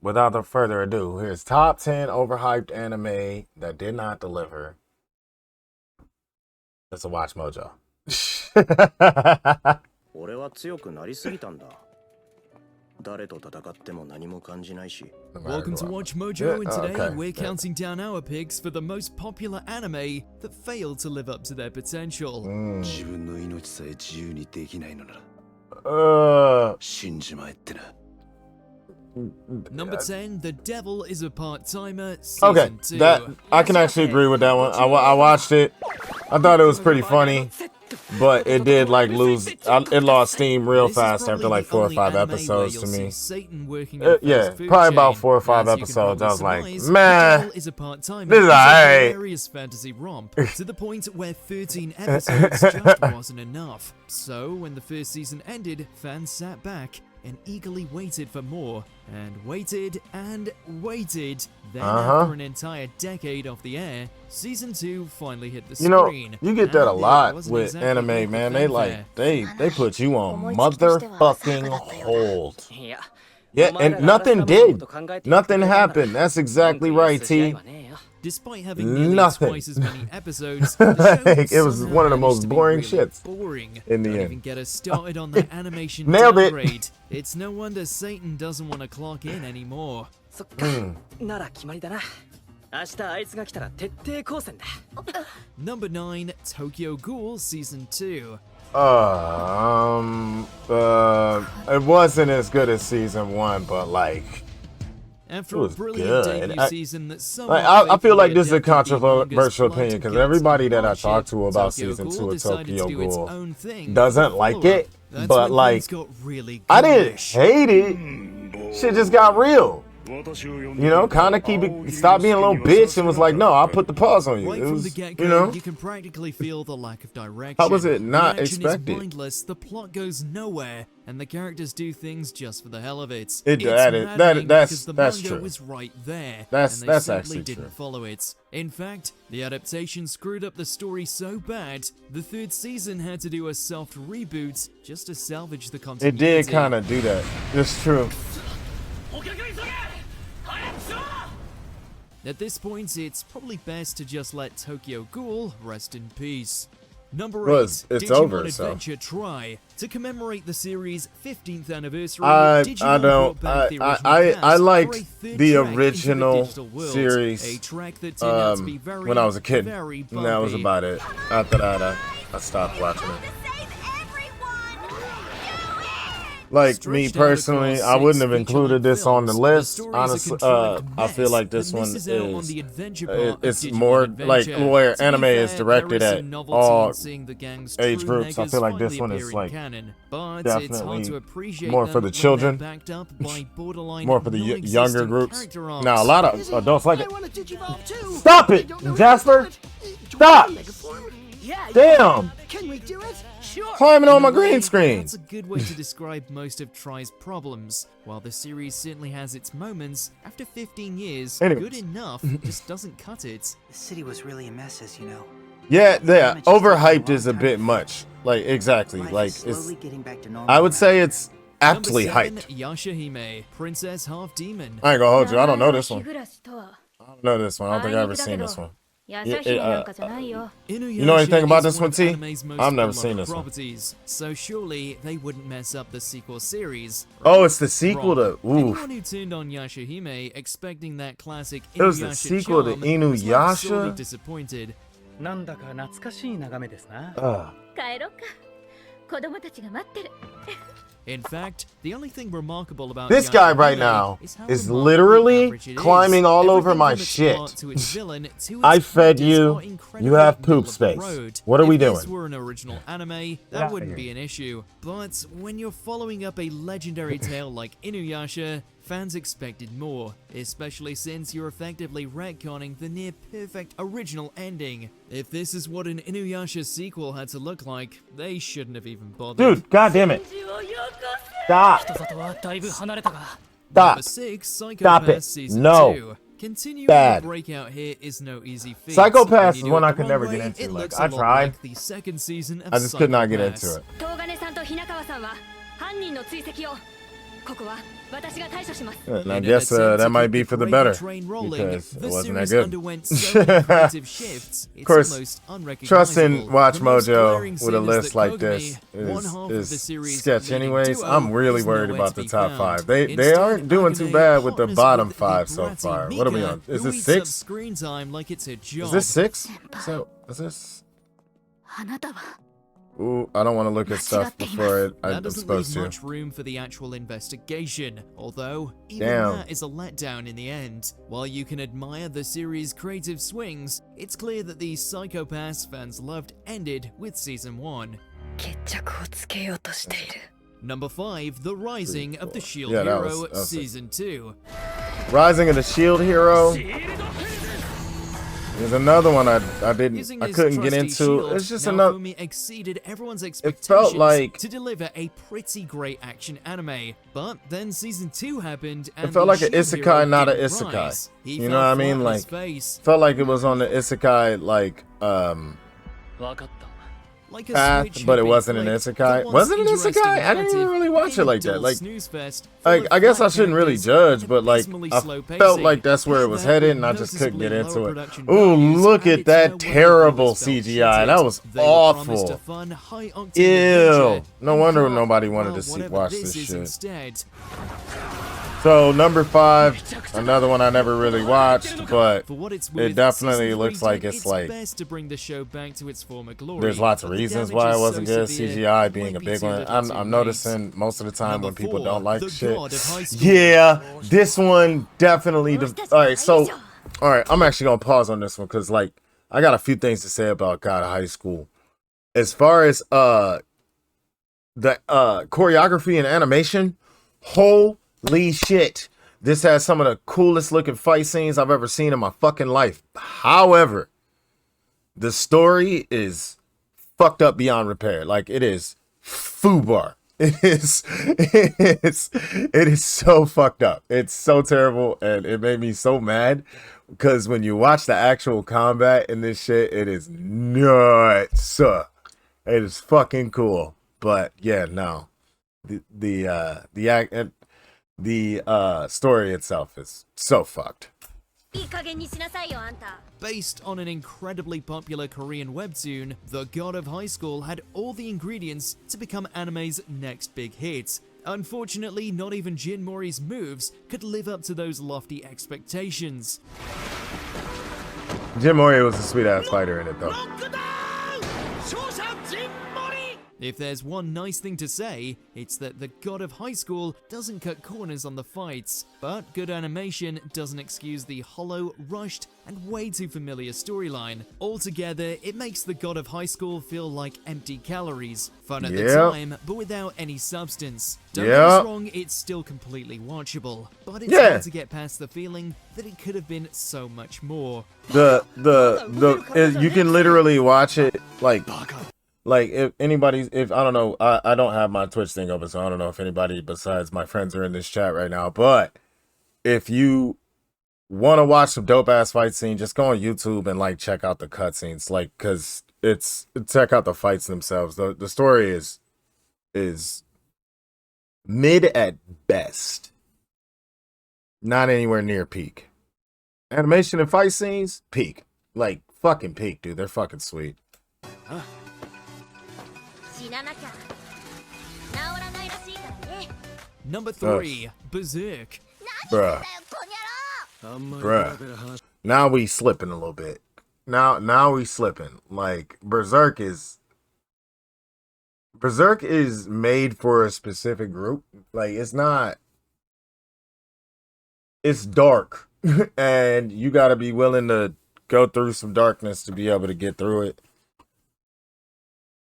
Without further ado, here's top 10 overhyped anime that did not deliver. It's a Watch Mojo. 俺は強くなりすぎたんだ。誰と戦っても何も感じないし。 Welcome to Watch Mojo, and today we're counting down our picks for the most popular anime that failed to live up to their potential. 自分の命さえ自由にできないのなら。死んじまえってな。 Number 10, The Devil is a Part-Timer, Okay, Season 2. that I can actually agree with that one. I watched it. I thought it was pretty funny, but it did like lose. It lost steam real fast after like 4 or 5 episodes to me. Yeah, probably about 4 or 5 episodes. I was like, man, this is alright. Hilarious fantasy romp to the point where 13 episodes just wasn't enough. So when the first season ended, fans sat back and eagerly waited for more, and waited and waited. Then after an entire decade off the air, season 2 finally hit the screen. You get that a lot with anime, man. They put you on motherfucking hold. Yeah, and nothing did. Nothing happened. That's exactly right, T. Despite having nearly twice as many episodes, the show it was one of the most boring really shits. Boring. In the Don't end. even get us started on that animation Nailed it. downgrade. It's no wonder Satan doesn't want to clock in anymore. Number 9, Tokyo Ghoul Season 2. It wasn't as good as season 1, but like. After a brilliant debut season that I feel like this is a controversial opinion because everybody that I talked to about season 2 of Tokyo Ghoul doesn't like it, but like I didn't hate it. Shit just got real. You know, kind of stop being a little bitch and was like, no, I'll put the pause on you. Right it was, from the get-go, you know, you can practically feel the lack of direction. How was it not the action expected? Is mindless, the plot goes nowhere, and the characters do things just for the hell of it. That's because the manga true. was right there, That's and they simply actually didn't true. follow it. In fact, the adaptation screwed up the story so bad, the third season had to do a soft reboot just to salvage the continuity. It did kind of do that. It's true. At this point, it's probably best to just let Tokyo Ghoul rest in peace. Number 8, It's Digimon over, Adventure Try. To commemorate the series' 15th anniversary, I Digimon don't. brought back the original I cast liked for a third the track into original digital world, series a track that turned out to be very, when I was a kid. very And that was bumpy. about it. After that, I stopped watching it. Like me personally, I wouldn't have included this on the list. Honestly, I feel like this one is it's more like where anime is directed at all age groups. I feel like this one is like definitely more for the children, more for the younger groups. Now a lot of adults like it. Stop it, Jasper! Stop! Damn! Can we do it? Sure. Climbing on my green screen. That's a good way to describe most of Try's problems. While the series certainly has its moments, after 15 years, Anyways. good enough just doesn't cut it. The city was really a mess, as you know. Yeah, overhyped is a bit much. Like exactly, Life like is slowly it's. getting back to normal I would now. say it's aptly Number 7, hyped. Yashahime, Princess Half Demon. I ain't gonna hold you. I don't know this one. I don't know this one. I don't think I've ever seen this one. You know anything about this one, T? I've never seen this one. So surely they wouldn't mess up the sequel series. Oh, it's the sequel to. Anyone Oof. who turned on Yashahime expecting that classic It was the Inuyasha sequel to charm was left sorely Inuyasha? disappointed. なんだか懐かしい眺めですな。 帰ろうか。子供たちが待ってる。 In fact, the only thing remarkable about This guy right Yashahime now how is remarkably literally average it is. climbing all over Everything my from its shit. plot to its villain to its I fed characters you. are incredibly You have middle poop of the space. road. What are we If this doing? were an original anime, Get that outta wouldn't here. be an issue. But when you're following up a legendary tale like Inuyasha, fans expected more, especially since you're effectively retconning the near-perfect original ending. If this is what an Inuyasha sequel had to look like, they shouldn't have even bothered. Dude, goddamn it! Stop! 人里はだいぶ離れたが。 Number Stop! 6, Stop Psychopath it. Season No. 2. Continuing Bad. the breakout here is no easy feat. Psychopath When you is do one it I the could wrong never get way, into. it Like, looks I a lot tried. like the second season of I just could not get Psychopaths. into it. 東金さんと雛川さんは犯人の追跡を。And I guess that might be for the better because it wasn't that good. Of course, trusting Watch Mojo with a list like this is sketch anyways. I'm really worried about the top 5. They aren't doing too bad with the bottom 5 so far. What are we on? Is this 6? Is this 6? So, is this? Ooh, I don't want to look at stuff before I'm supposed to. Much room for the actual investigation, although even Damn. that is a letdown in the end. While you can admire the series' creative swings, it's clear that the Psycho-Pass fans loved ended with season 1. Number 5, The Rising of the Shield Hero, season 2. Rising of the Shield Hero. There's another one I couldn't get into. It's just another. Exceeded everyone's It felt like to deliver a pretty great action anime, but then season 2 happened and it felt like an Shield isekai, Hero not an didn't isekai. rise. He You know fell what I flat mean? on Like his face. felt like it was on the isekai Like a path, switch but had it been wasn't an flipped. isekai. The Was it an once isekai? interesting I didn't even narrative really watch it like that. ended Like, snooze fest, like full I of guess I flat shouldn't really characters judge, and but like abysmally I slow felt pacing. like that's where it was That headed, with and I just couldn't get noticeably into lower it. production Ooh, values look and at its that no-way terrible felt CGI. That was cheated. They promised a awful. fun, high-octane Ew. adventure, No and wonder got, nobody wanted well, to whatever watch this this is shit. instead. So number 5, another one I never really watched, but For what it's it worth, definitely season looks 3 like did it's like best to bring the show back to its former glory. there's lots of but the reasons damage why it is wasn't so good. severe, CGI it being might a be big too one. little I'm too late. noticing most of the time Number when people 4, don't like The shit. God of High School. Yeah, this one definitely. Alright, so alright, I'm actually gonna pause on this one because like I got a few things to say about God of High School. As far as the choreography and animation, holy shit. This has some of the coolest looking fight scenes I've ever seen in my fucking life. However, the story is fucked up beyond repair. Like it is foobar. It is so fucked up. It's so terrible, and it made me so mad because when you watch the actual combat in this shit, it is nuts. It is fucking cool. But yeah, no, the story itself is so fucked. Based on an incredibly popular Korean webtoon, The God of High School had all the ingredients to become anime's next big hit. Unfortunately, not even Jin Mori's moves could live up to those lofty expectations. Jim Mori was a sweet ass fighter in it though. If there's one nice thing to say, it's that The God of High School doesn't cut corners on the fights, but good animation doesn't excuse the hollow, rushed, and way too familiar storyline. Altogether, it makes The God of High School feel like empty calories, fun at the time, but without any substance. Don't get us wrong, it's still completely watchable, but it's hard to get past the feeling that it could have been so much more. You can literally watch it like if I don't know, I don't have my Twitch thing open, so I don't know if anybody besides my friends are in this chat right now, but if you want to watch some dope ass fight scene, just go on YouTube and like check out the cutscenes, like because check out the fights themselves. The story is mid at best, not anywhere near peak. Animation and fight scenes, peak, like fucking peak, dude. They're fucking sweet. Number 3, Berserk. Bruh. Now we slipping a little bit. Now we slipping. Like Berserk is made for a specific group. Like it's dark. And you gotta be willing to go through some darkness to be able to get through it.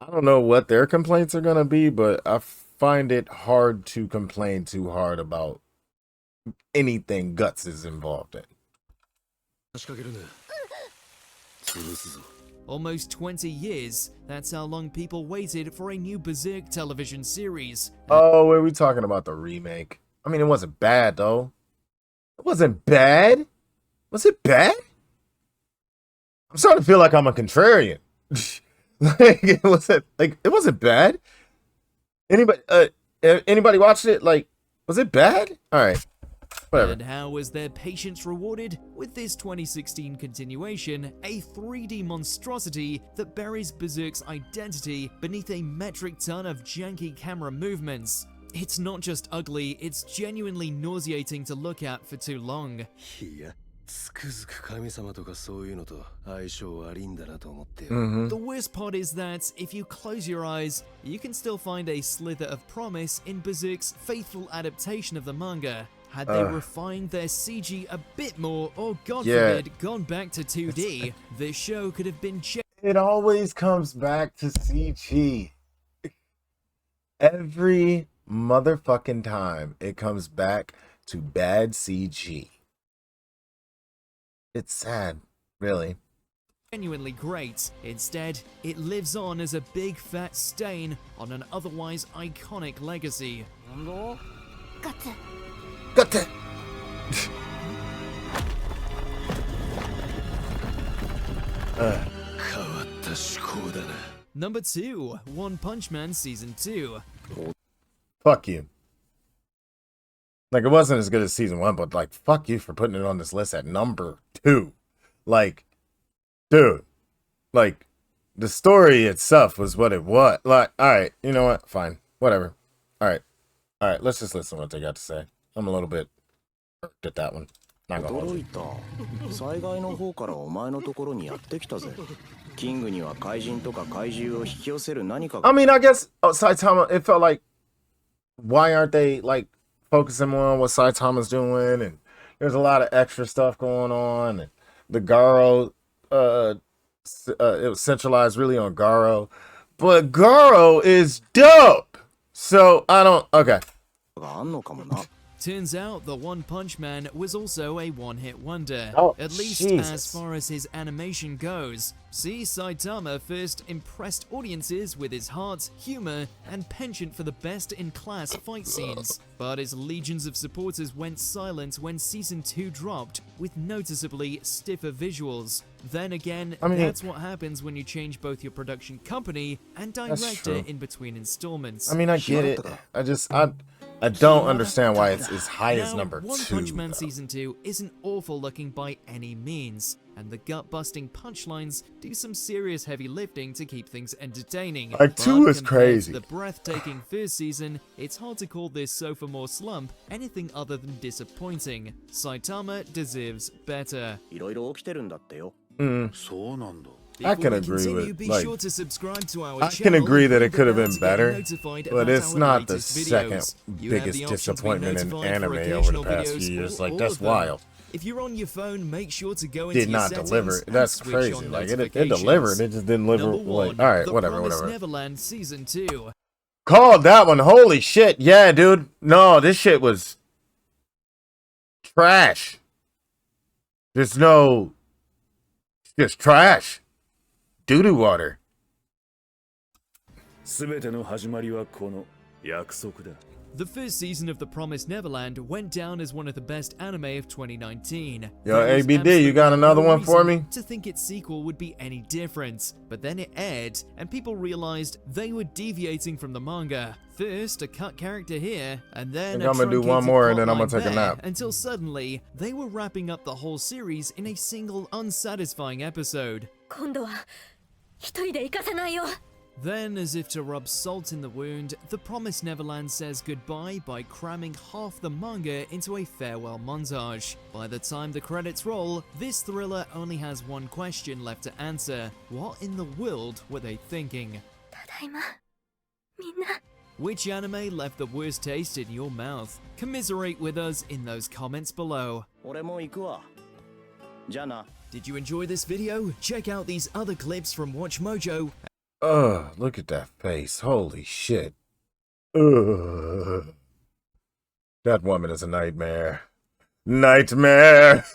I don't know what their complaints are gonna be, but I find it hard to complain too hard about anything Guts is involved in. Almost 20 years, that's how long people waited for a new Berserk television series. Oh, were we talking about the remake? I mean, it wasn't bad, though. It wasn't bad. Was it bad? I'm starting to feel like I'm a contrarian. it wasn't bad. Anybody watched it? Like, Was it bad? Alright. Whatever. And how was their patience rewarded? With this 2016 continuation, a 3D monstrosity that buries Berserk's identity beneath a metric ton of janky camera movements. It's not just ugly, it's genuinely nauseating to look at for too long. いや、つくづく神様とかそういうのと相性悪いんだなと思ってよ。The worst part is that, if you close your eyes, you can still find a slither of promise in Berserk's faithful adaptation of the manga. Had they refined their CG a bit more, or God forbid, gone back to 2D, this show could have been It always comes back to CG. Every motherfucking time it comes back to bad CG. It's sad, really. genuinely great. Instead, it lives on as a big fat stain on an otherwise iconic legacy. Got that. Number 2, One Punch Man Season 2. Fuck you. Like, it wasn't as good as season 1, but like, fuck you for putting it on this list at number 2. Like, dude, like, the story itself was what it was. Like, alright, you know what? Fine. Whatever. Alright, let's just listen to what they got to say. I'm a little bit irked at that one. Not gonna hold 驚 you. いた。災害の方からお前のところにやってきたぜ。キングには怪人とか怪獣を引き寄せる何かが I mean, I guess Saitama, it felt like, why aren't they, like, focusing more on what Saitama's doing? And there's a lot of extra stuff going on. And the Garo, it was centralized really on Garo. But Garo is dope! So, I don't, okay. あんのかもな。 Turns out the One Punch Man was also a one-hit wonder, Oh, at least Jesus. as far as his animation goes. See, Saitama first impressed audiences with his heart, humor, and penchant for the best-in-class fight scenes, but his legions of supporters went silent when Season 2 dropped, with noticeably stiffer visuals. Then again, I mean, that's what happens when you change both your production company and director true. in between installments. I mean, I get it. I don't understand why it's as high as Now, number One 2. Punch Man though. Season 2 isn't awful looking by any means, and the gut-busting punchlines do some serious heavy lifting to keep things entertaining. Like, 2 But is compared to crazy. the breathtaking first season, it's hard to call this sophomore slump anything other than disappointing. Saitama deserves better. いろいろ起きてるんだってよ。そうなんだ。 I can Before we agree continue, with, be like, sure to subscribe to our I channel can agree that it and could have bell been to get better, notified but about it's our not the latest second videos. You have biggest the option to be disappointment in notified for anime over the occasional past videos few years. or Like, all that's of them. wild. If you're on your phone, make sure to go into Did your not settings deliver. and That's switch crazy. on Like, it notifications. delivered. It just didn't deliver. Number Like, 1, all right, The whatever. Promised Neverland Season 2. Called that one. Holy shit. Yeah, dude. No, this shit was trash. There's no, just trash. Doo-doo water. すべての始まりはこの約束だ。 The first season of The Promised Neverland went down as one of the best anime of 2019. Yo, There was ABD, you got absolutely another no one for reason me? to think its sequel would be any different, but then it aired, and people realized they were deviating from the manga. First, a cut character here, and then think a I'm gonna do one truncated more, and then I'm plotline gonna take a there, nap. until suddenly, they were wrapping up the whole series in a single unsatisfying episode. 今度は一人で行かせないよ。 Then, as if to rub salt in the wound, The Promised Neverland says goodbye by cramming half the manga into a farewell montage. By the time the credits roll, this thriller only has one question left to answer. What in the world were they thinking? ただいま。みんな。 Which anime left the worst taste in your mouth? Commiserate with us in those comments below. 俺も行くわ。じゃあな。 Did you enjoy this video? Check out these other clips from Watch Mojo. Ugh, look at that face. Holy shit. Ugh. That woman is a nightmare. Nightmare!